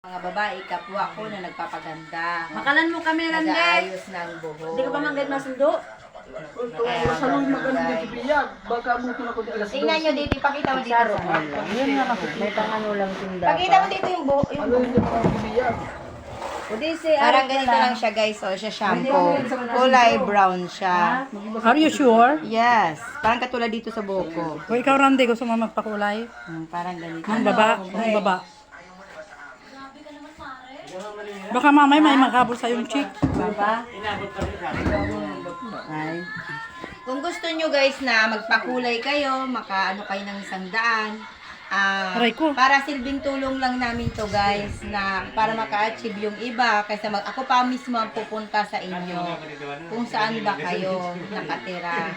Mga babae, kapwa ko na nagpapaganda. Makalan mo kami, Rande. Nag-aayos ng buhok. Hindi ka ba manggad masundo? Salon maganda ng kibiyag. Baka mo ito na ko di alas Tingnan nyo dito, pakita mo dito. Yun nga ako. May pangano lang tinda. Pakita mo dito yung buhok. Ano yung mga kibiyag? Parang ganito lang siya guys, so siya shampoo. Kulay brown siya. Are you sure? Yes, parang katulad dito sa buhok ko. O ikaw, Randy, gusto mo magpakulay? Parang ganito. Ng baba? Ng baba? Baka mamay may maghabol sa yung chick. Baba. Ay. Kung gusto nyo guys na magpakulay kayo, makaano kayo ng 100, Aray ko. para silbing tulong lang namin to guys, na para maka-achieve yung iba, kaysa ako pa mismo ang pupunta sa inyo kung saan ba kayo nakatira.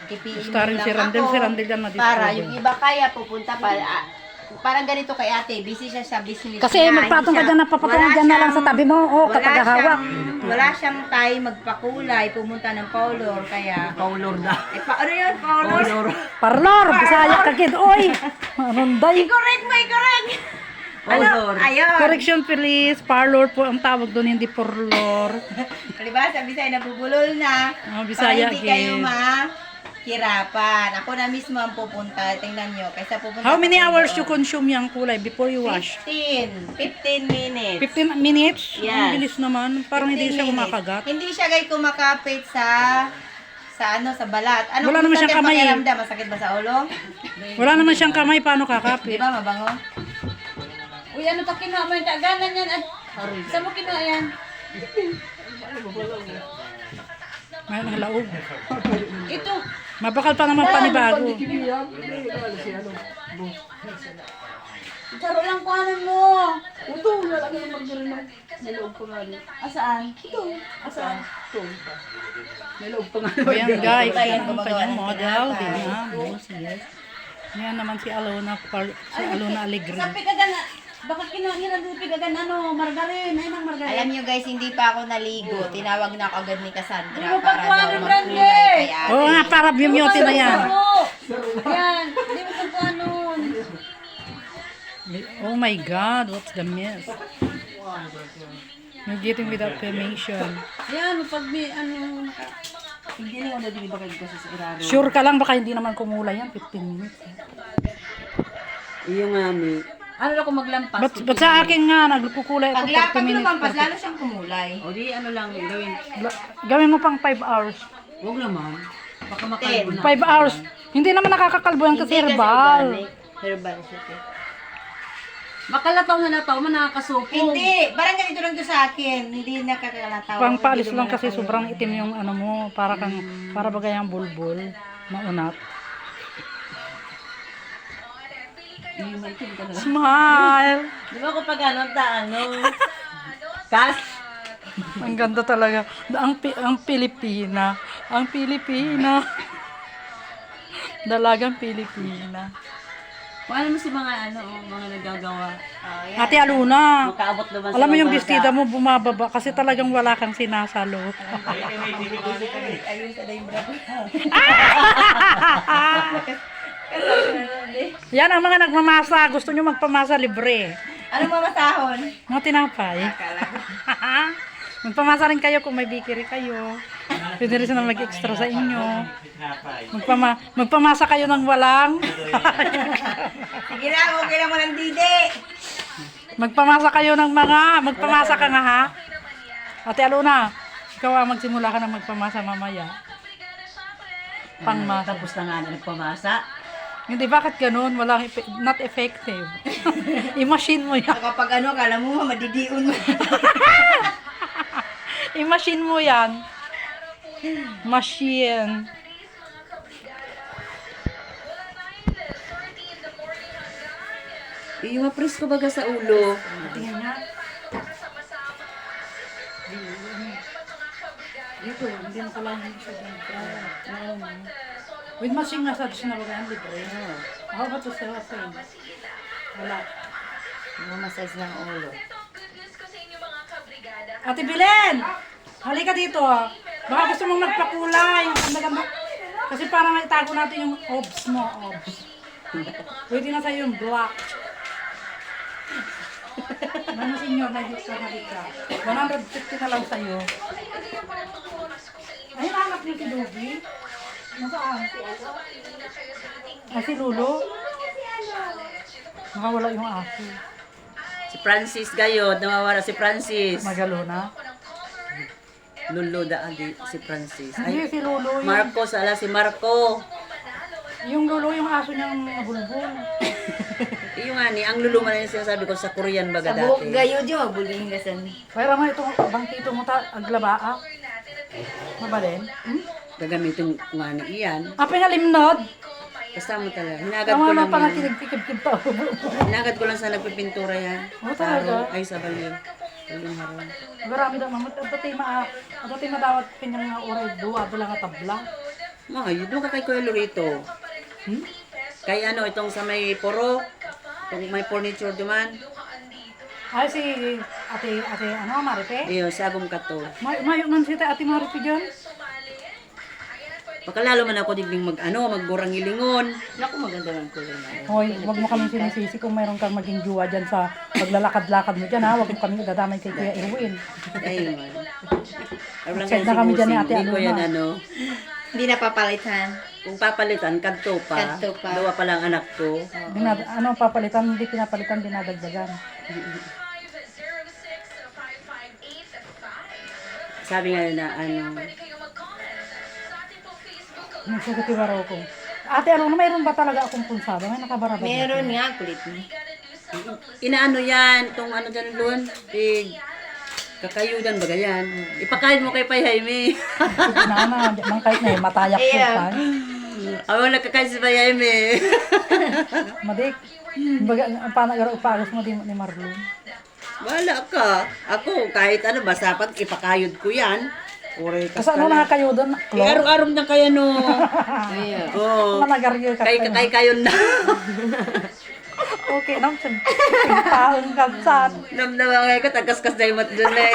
Ipiin Gusto rin lang si Randel, ako si Randel yan na-discover. para yung iba kaya pupunta parang ganito kay ate, busy siya sa business Kasi niya. magpatong ka Hindi dyan na siya- papatong wala dyan na lang sa siyang- tabi mo. O, wala kapag hawak. wala siyang time magpakulay, pumunta ng Paulor, kaya... Paulor na. ano yun, Paulor? Parlor, bisaya ka kid. Oy, Randay. I-correct mo, i-correct! Paulor. Ayun. Correction please. Parlor po ang tawag doon, hindi porlor. Diba, sa Bisaya nabubulol na. Oh, Bisaya para hindi kayo kid. mahirapan. Ako na mismo ang pupunta. Tingnan nyo. Kaysa pupunta How many kayo hours doon. you consume yung kulay before you wash? 15 minutes. 15 minutes? Yes. Ang bilis naman. Parang hindi 15 siya minutes. kumakagat. Hindi siya guys kumakapit sa balat. Ano Wala naman siyang kamay. pakiramdam? Masakit ba sa ulo? Wala naman siyang kamay, paano kakapit? Di ba mabango? Uy, ano to kinuha mo yung taganan yan? Saan mo kinuha yan? Ngayon ang laog. Ito. Mabakal pa naman panibago. Kibiyag. Si ano. Saro lang kuhanan mo. Ito, wala lang yung margarina. May loob pa nga rin. Asaan? Ito. Asaan? May loob pa nga rin. O yan guys, Ayan, yan ang gumagawa kanyang ng model. tinapay. Tingnan, yes. Yan naman si Alona, si Alona Alegre. Sa pigagan, baka kinuha nila doon pigagan, margarin. Ayun ang margarin. Alam nyo guys, hindi pa ako naligo. Tinawag na ako agad ni Cassandra Hindi mo para daw pagkuhanan, magkulay Brandy! kay ate. Oo nga, para beauty na yan. Yan. Hindi mo pagkuha nun. Oh my God, what's the mess? You're getting without cremation. Yan, pag may hindi na ako nabibigay ko sa irado. Sure ka lang, baka hindi naman kumulay yan, 15 minutes. Yung ami. Ano na kung maglampas? Ba't sa akin nga, nagkukulay ako Pag 30 minutes. lumampas, lalo siyang kumulay. O di, ano lang gawin. Gawin mo pang 5 hours. Huwag naman. Baka 10. makalbo na. 5 hours. Hindi naman nakakakalbo yan kasi herbal. Herbal siya. Makalataw na lataw, nakakasupong. Hindi, parang ganito lang to sa akin. Hindi nakakalataw. Pang paalis Hindi lang kasi lumalataw. sobrang itim yung ano mo, para bagay ang bulbul, maunat. Smile! Di ba kapag Kas? Ang ganda talaga. Ang Pilipina. Ang Pilipina. Dalagang Pilipina. Paano mo si mga mga nagagawa? Oh, yan. Ate Aluna, Makaabot naman alam mo yung bestida mo bumababa kasi talagang wala kang sinasalo. Ayun sa na yung bravo. Yan ang mga nagmamasa. Gusto nyo magpamasa libre. Ano mamasahon? Mga tinapay. Magpamasa rin kayo kung may bakery kayo. Pwede rin sila mag-extra sa inyo. Magpamasa kayo ng walang. Sige na, okay lang mo ng didi. Magpamasa kayo ng magpamasa ka nga ha. Ate Aluna, ikaw magsimula ka na magpamasa mamaya. Pangmasa. Tapos na nga na nagpamasa. Hindi, bakit ganun? Not effective. I-machine mo yan. Kapag akala mo, madidiun mo. I-machine mo yan. Machine. Yung mapres ko baga sa ulo. Tingnan nga. Dito, hindi mo kailangan siya dito. With machine massage na ba yan, libre? How about to sell sa wala. Mamasage ng ulo. Ate Bilen! Halika dito ah. Baka gusto mong magpakulay. Ang ganda. Kasi para maitago natin yung obs mo. Obs. Pwede na sa'yo yung black. Ano senior na dito sa halika. 150 na lang sa'yo. Ayun, anak niyo si Luby. Nasaan? Si Lulo? Nakawala yung aso. Si Francis Gayod, nawawala si Francis. Magalo na. Lulo adi si Francis. Hindi, Ay, si Lulo. Yung, Marco, sala si Marco. yung Lulo, yung aso niyang bulbul. Yung nga ni, ang lulo man yung sinasabi ko sa Korean baga Sa buhok dati. gayo dyan, mabuling gasan. Kaya mo itong bangkito mo ta, aglabaa. Mabalin? Hmm? Gagamitin nga ni iyan. Apa nga limnod? Kasama talaga. Hinagad ko Tama lang na pa yan. nakinig-pikib-kib pa. Hinagad ko lang sa nagpipintura yan. Oh, talaga? Ay, sa baliw. Yung harong. Marami daw mamut. Dati madawat kanyang nga oray duwa, dala nga tabla. Mga, yun doon ka kay Kuya Lorito. Hmm? Kay ano, itong sa may poro. Itong may furniture duman. Ay si ate, ano, Maripe? Iyo, sagom ka to. Mayo man si ate Maripe dyan. Pagkalalo man ako digling magburang ilingon. Naku, maganda lang kulay na. Hoy, wag mo kami sinisisi kung mayroon kang maging juwa dyan sa paglalakad-lakad mo dyan ha. Wag mo kami dadamay kay Kuya Erwin. Ay, man. Ano lang Check kayo na kami dyan ni singusing. Ate Hindi ko Alona. yan ano. Hindi na papalitan. Kung papalitan, kadto pa. Kadto pa. Dalawa pa lang anak ko. Papalitan, hindi pinapalitan, dinadagdagan. Sabi nga na ano, Nagsasakibaraw ko. Ate, ano, mayroon ba talaga akong punsada? May nakabarabad. Meron nga, kulit mo. inaano yan, itong ano dyan doon, kakayudan ba yan? Ipakain mo kay Pai Jaime. Nana, mang kahit na matayak ko Iya. pa. Ako nagkakain si Pai Jaime. Madik. Baga, ang panagaro upagas mo ni Marlon. Wala ka. Ako, kahit ano, basta pat ipakayod ko yan. Ure ka Kasi ano na kayo doon? araw-araw na kaya no. Ayan. Oo. Managaryo ka. Kay kayon na. Okay, nang taong kansan. Namnaman ko, tagas-kas na yung mat dun eh.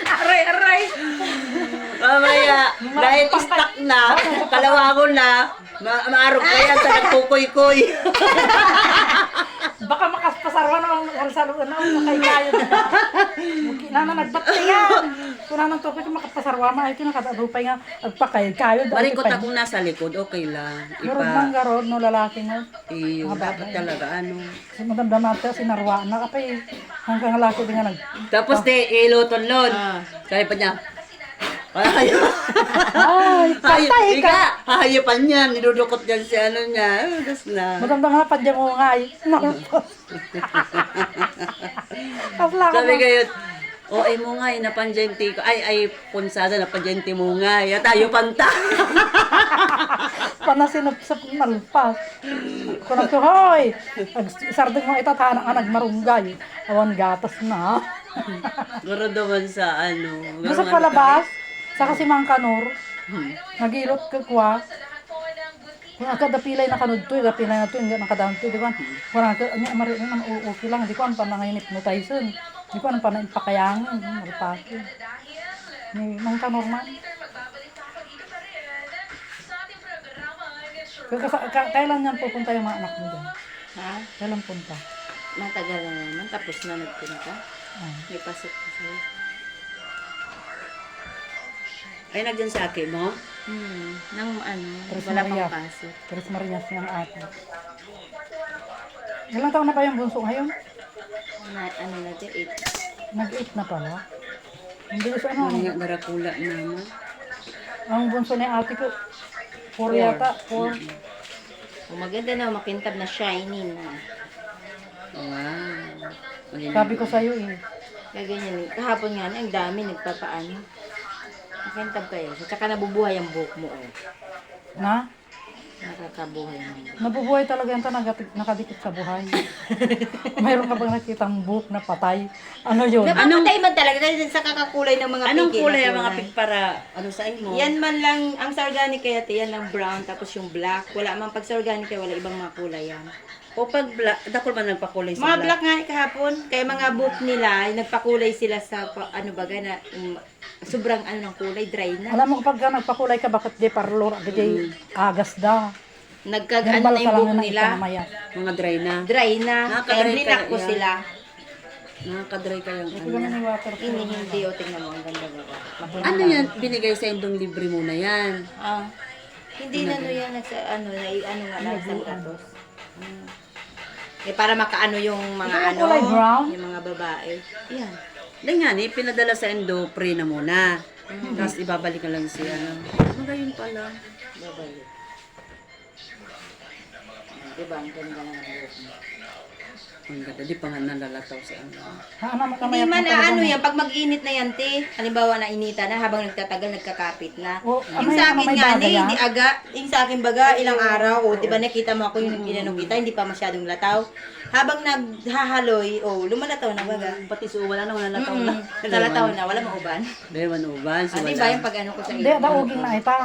Aray! Mamaya, dahil stuck na, kalawangon na, maarog ka yan sa nagkukoy-koy. Baka makaspasarwa naman halsaluan na kay kayo. Muki na nagbati yan. Kung nanang topik makapasarwa ma ay kinakadupay nga agpakay kayo. Marikot akong nasa likod, okay lang. Garod man garod no lalaki mo. Iyo, dapat talaga ano. Si madam damata sinarwa na kapay hanggang lalaki din nga nag. Tapos iluton-lon. Kaya pa niya, Ayaw. Ay, patay ka. Hahayapan niya, nidudukot niyan si ano niya. Das na. Madam nga padya mo nga ay. Kasla ko. Sabi kayo, ay mo nga, napanjenti ko. Ay, punsada, napanjenti mo nga. Tayo panta. Panasinupsap nalpas. Kung nagtuhoy, isarding mo itatahan ang nagmarunggay. Awan gatas na. Garo naman sa ano. Basta palabas, sa kasi Mang Kanor, nagilot ka kwa. Kung akadapilay na kanod to, dapilay na to, hindi nakadaan to, di ko, kung okay lang, di ko ang panangay hypnotization, di ko ang panangay pakayangin, maripake. Ni Mang Kanor man. Kailan yan pupunta yung mga anak mo dyan? Ha? Kailan punta? Matagal na naman. Tapos na nagpunta. May pasok ko sa'yo. Ay, nagdyan sa akin mo? Nang ano, Tres wala Maria. pang pasok. Tres Marias niyang ate. Ilang taon na ba yung bunso ngayon? Ano natin, 8. Nag-8 na pala. Hindi ko ano. Mga garakula naman. Ang bunso ni ate ko, 4 yata. 4. Maganda na, makintab na shiny na. Wow. Sabi ko sa'yo eh. Kaya ganyan. Kahapon nga, ang dami nagpapaano. Makintab kayo. At saka nabubuhay ang buhok mo. Oh. Na? Nakakabuhay mo. Nabubuhay talaga yan nakadikit sa buhay. Mayroon ka bang nakitang buhok na patay? Ano yun? Napapatay man talaga dahil sa kakakulay ng mga Anong piki na kulay ang mga pig para ano sa mo? Yan man lang, ang sa organic kaya yan lang brown, tapos yung black. Wala man pag sa organic kaya wala ibang mga kulay yan. O pag black, dako ba nagpakulay sa Mga black nga kahapon, kaya mga buhok nila, nagpakulay sila sa ano baga na sobrang ano ng kulay, dry na. Alam mo kapag nagpakulay ka, bakit di parlor, di agas da. nagkag-ano Herbal na ka yung lang buhok na nila. mamaya. Mga dry na. Dry na. Kaya Nakaka-dry blinak kaya ko yan. sila. Nakaka-dry kayang Ito ano. naman yung water. Hindi, o tingnan mo, ang ganda ba? Ano yan? Binigay sa indong libre mo na yan. Ah. Hindi na yan, ano nga lang, isang gatos. Eh, para makaano yung mga Ito yung ano, kulay brown? yung mga babae. Yan. Dahil nga ni, pinadala sa endo, pre na muna. Tapos ibabalik ka lang si ano. Magayon pala. Babalik. Diba, ang ganda ng buhok mo. Ang ganda, di pa nga nalalataw sa ano. Ano mo Hindi man ano yan, pag mag-init na yan, te. Halimbawa na inita na, habang nagtatagal, nagkakapit na. Oh, Yung sa akin may nga, bagay, hindi aga. Yung sa akin baga, ilang araw. O, diba nakita mo ako yung inanong kita, hindi pa masyadong lataw. Habang naghahaloy, lumalataw na baga. Pati so, wala na, wala na taon na. Nalataw na, wala mauban. Bewan uban, so Ah, wala. diba yung pag ano ko sa Hindi, iyo? dauging na ita.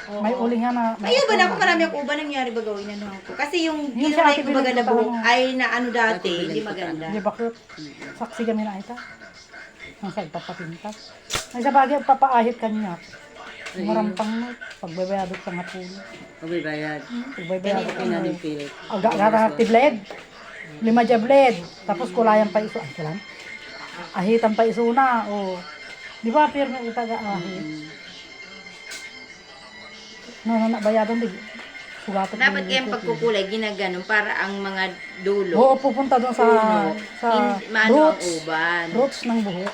May uling nga na. Ayun ba na ako marami akong uban nangyari ba gawin ano ko. Kasi yung Yung ginulay sa ko atin baga na pinagpunta buhok mo. ay na ano dati, Dati hindi pinagpunta maganda. Di ba kut? Saksi kami na ita. Ang sa ipapapinta. Ay sa bagay, papaahit kanya. Marampang mo. Pagbabayadot sa nga pulo. Pabibayad. Pagbabayadot Kaya na din pilit. Agak ti bled. 5 ja bled. Tapos kulayan pa iso. Ay, kulan. Ahitan pa iso na. O. Di ba, pirme itaga ahit. No, bayadan di. Sugatan Dapat kayang pagkukulay ginaganon para ang mga dulo. Oo, pupunta doon sa Maano ang roots. uban. Roots ng buhok.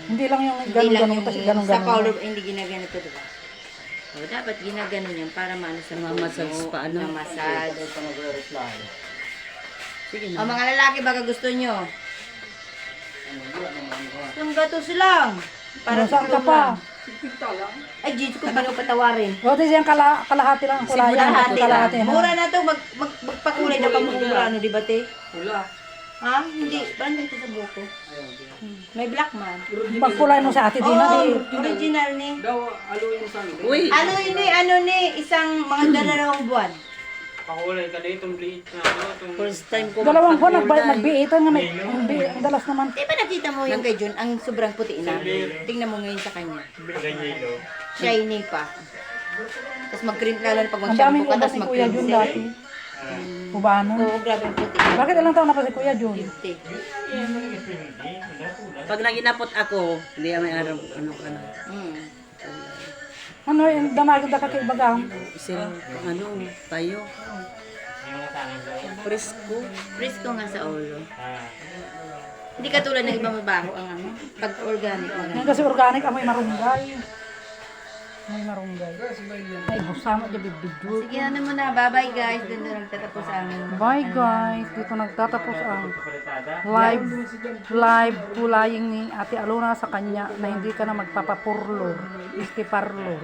Hindi lang yung Hindi lang ganun-ganun yung kasi sa ganun-ganun. powder, hindi ginagano ito, diba? O, dapat ginaganon yan para maano sa Mamassage pa, ano? Massage. Sige O, na. mga lalaki, baka gusto nyo. Itong gatos lang. Para saan ka pa? Ay, Diyos ko, paano patawarin? O, di siyang kalahati lang ang kulay. Kalahati lang. Mura na to, magpakulay na pa mura, ano, di ba, te? Pula. Ha? Hindi. Parang ganito sa buko. May black man. Pagkulay mo sa ate din na di. Original ni. Daw, aluin sa amin. Uy! Ano ni, isang mga dalawang buwan. Pakulay ka dito, itong liit na ano, itong... First time ko Dalawang buwan magpakulay. nagbiitan nga may ang dalas naman. Di ba nakita mo yung kay Jun, ang sobrang puti na? Tingnan mo ngayon sa kanya. Ganyelo. Shiny pa. Tapos mag-cream lalo na pag Ang daming mag-shampoo ka, uban tapos ni Kuya Jun mag-cream dati. Ubano. Oo, grabe ang puti. Bakit ilang taon na pa si Kuya Jun? 50. Pag naginapot ako, hindi may araw, ano. Ano yung damagod ka kay Bagang? Sila, ano, tayo. Presko. Presko nga sa ulo. Hindi katulad ng ibang mabaho ang ano, pag organic mo Yan kasi organic amoy marunggay. May marunggay. Ay, busama dyan bibidyo. Sige, ano muna. Bye-bye guys. Doon na nagtatapos ang... Bye guys, dito nagtatapos ang live kulaying ni Ate Alona sa kanya na hindi ka na magpapapurlor, istiparlor.